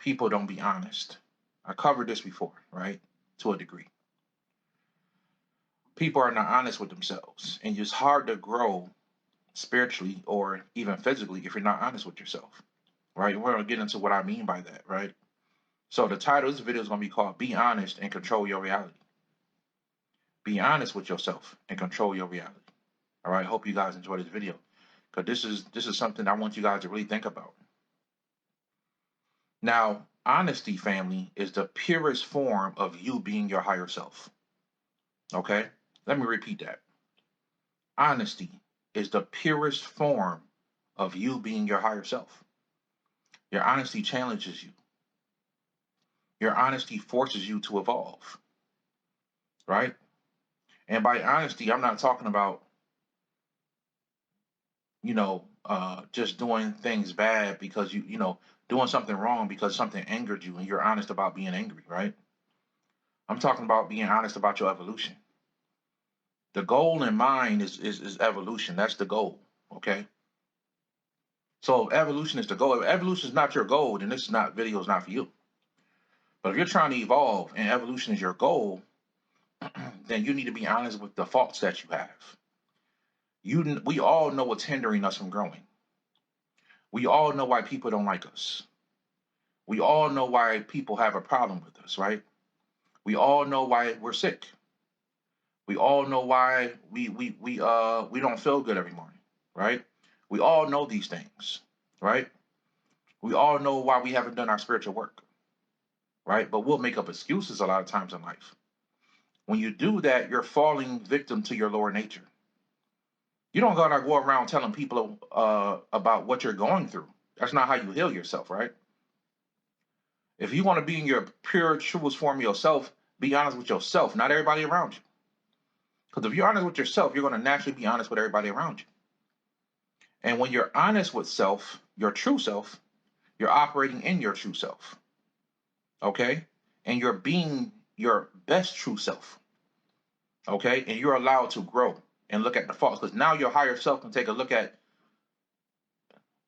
people don't be honest. I covered this before, right? To a degree. People are not honest with themselves, and it's hard to grow spiritually or even physically if you're not honest with yourself, right? We're gonna get into what I mean by that, right? So the title of this video is gonna be called "Be Honest and Control Your Reality." Be honest with yourself and control your reality. All right. Hope you guys enjoy this video because this is something I want you guys to really think about. Now, honesty, family, is the purest form of you being your higher self. Okay? Let me repeat that. Honesty is the purest form of you being your higher self. Your honesty challenges you. Your honesty forces you to evolve. Right? And by honesty, I'm not talking about, just doing things bad because doing something wrong because something angered you and you're honest about being angry, right? I'm talking about being honest about your evolution. The goal in mind is evolution. That's the goal. Okay. So if evolution is the goal. If evolution is not your goal, then this video is not for you. But if you're trying to evolve and evolution is your goal, then you need to be honest with the faults that you have. We all know what's hindering us from growing. We all know why people don't like us. We all know why people have a problem with us, right? We all know why we're sick. We all know why we don't feel good every morning, right? We all know these things, right? We all know why we haven't done our spiritual work, right? But we'll make up excuses a lot of times in life. When you do that, you're falling victim to your lower nature. You don't gotta go around telling people about what you're going through. That's not how you heal yourself, right? If you want to be in your pure, truest form of yourself, be honest with yourself, not everybody around you. Because if you're honest with yourself, you're going to naturally be honest with everybody around you. And when you're honest with self, your true self, you're operating in your true self. Okay? And you're being your best true self. Okay? And you're allowed to grow and look at the faults. Because now your higher self can take a look at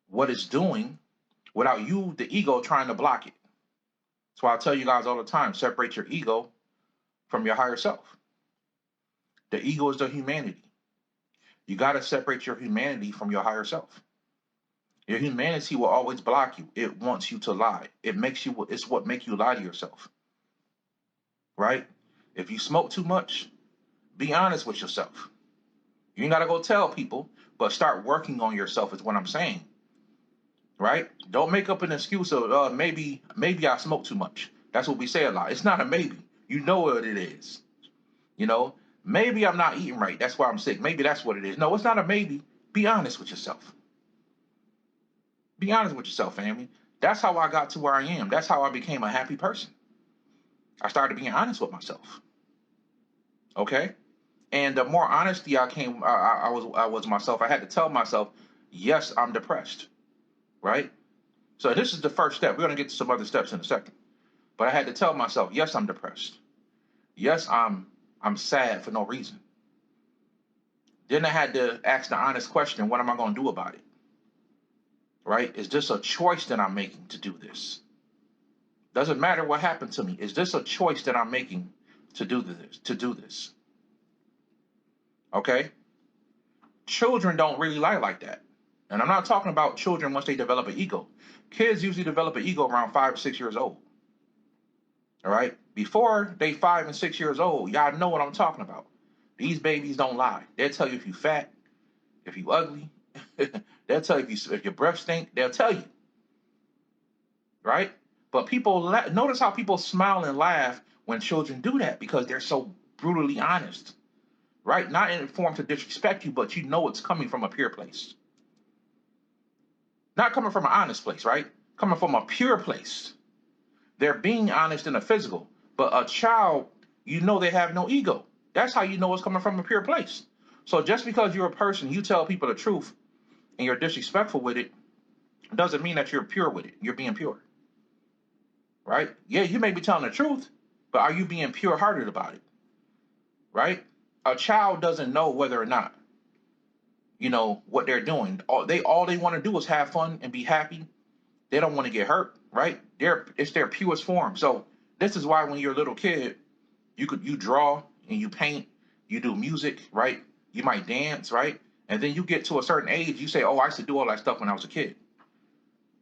what it's doing without you, the ego, trying to block it. So I tell you guys all the time, separate your ego from your higher self. The ego is the humanity. You got to separate your humanity from your higher self. Your humanity will always block you. It wants you to lie. It's what makes you lie to yourself. Right? If you smoke too much, be honest with yourself. You ain't got to go tell people, but start working on yourself is what I'm saying. Right? Don't make up an excuse of maybe I smoke too much. That's what we say a lot. It's not a maybe. You know what it is. Maybe I'm not eating right. That's why I'm sick. Maybe that's what it is. No, it's not a maybe. Be honest with yourself. Be honest with yourself, family. That's how I got to where I am. That's how I became a happy person. I started being honest with myself. Okay? And the more honesty I was myself, I had to tell myself, yes, I'm depressed. Right? So this is the first step. We're going to get to some other steps in a second. But I had to tell myself, yes, I'm depressed. Yes, I'm sad for no reason. Then I had to ask the honest question, what am I going to do about it? Right? Is this a choice that I'm making to do this? Doesn't matter what happened to me. Is this a choice that I'm making to do this? Okay? Children don't really lie like that. And I'm not talking about children once they develop an ego. Kids usually develop an ego around 5 or 6 years old. All right? Before they 5 and 6 years old, y'all know what I'm talking about. These babies don't lie. They'll tell you if you fat, if you ugly. They'll tell you if your breath stink. They'll tell you. Right? But people notice how people smile and laugh when children do that because they're so brutally honest. Right? Not in form to disrespect you, but you know it's coming from a pure place. Not coming from an honest place, right? Coming from a pure place. They're being honest in the physical. But a child, you know they have no ego. That's how you know it's coming from a pure place. So just because you're a person, you tell people the truth, and you're disrespectful with it, doesn't mean that you're pure with it. You're being pure. Right? Yeah, you may be telling the truth, but are you being pure-hearted about it? Right? A child doesn't know whether or not, what they're doing. All they want to do is have fun and be happy They don't want to get hurt, right? It's their purest form. So this is why when you're a little kid, you draw and you paint, you do music, right? You might dance, right? And then you get to a certain age, you say, "Oh, I used to do all that stuff when I was a kid.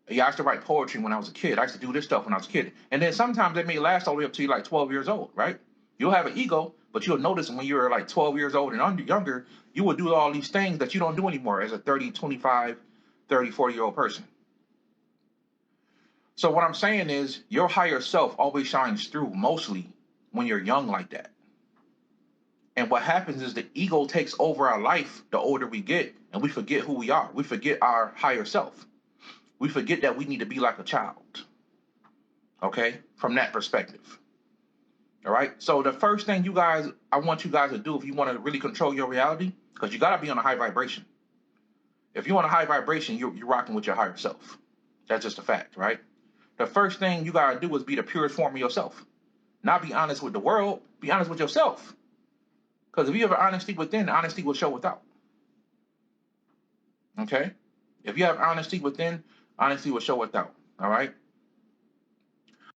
Yeah, I used to write poetry when I was a kid. I used to do this stuff when I was a kid." And then sometimes it may last all the way up to you like 12 years old, right? You'll have an ego, but you'll notice when you're like 12 years old and younger, you will do all these things that you don't do anymore as a 30, 25, 30, 40-year-old person. So what I'm saying is your higher self always shines through mostly when you're young like that. And what happens is the ego takes over our life the older we get, and we forget who we are. We forget our higher self. We forget that we need to be like a child. Okay? From that perspective. All right? So the first thing I want you guys to do if you want to really control your reality, because you got to be on a high vibration. If you're on a high vibration, you're rocking with your higher self. That's just a fact, right? The first thing you got to do is be the purest form of yourself. Not be honest with the world, be honest with yourself. Because if you have honesty within, honesty will show without. Okay? If you have honesty within, honesty will show without. All right?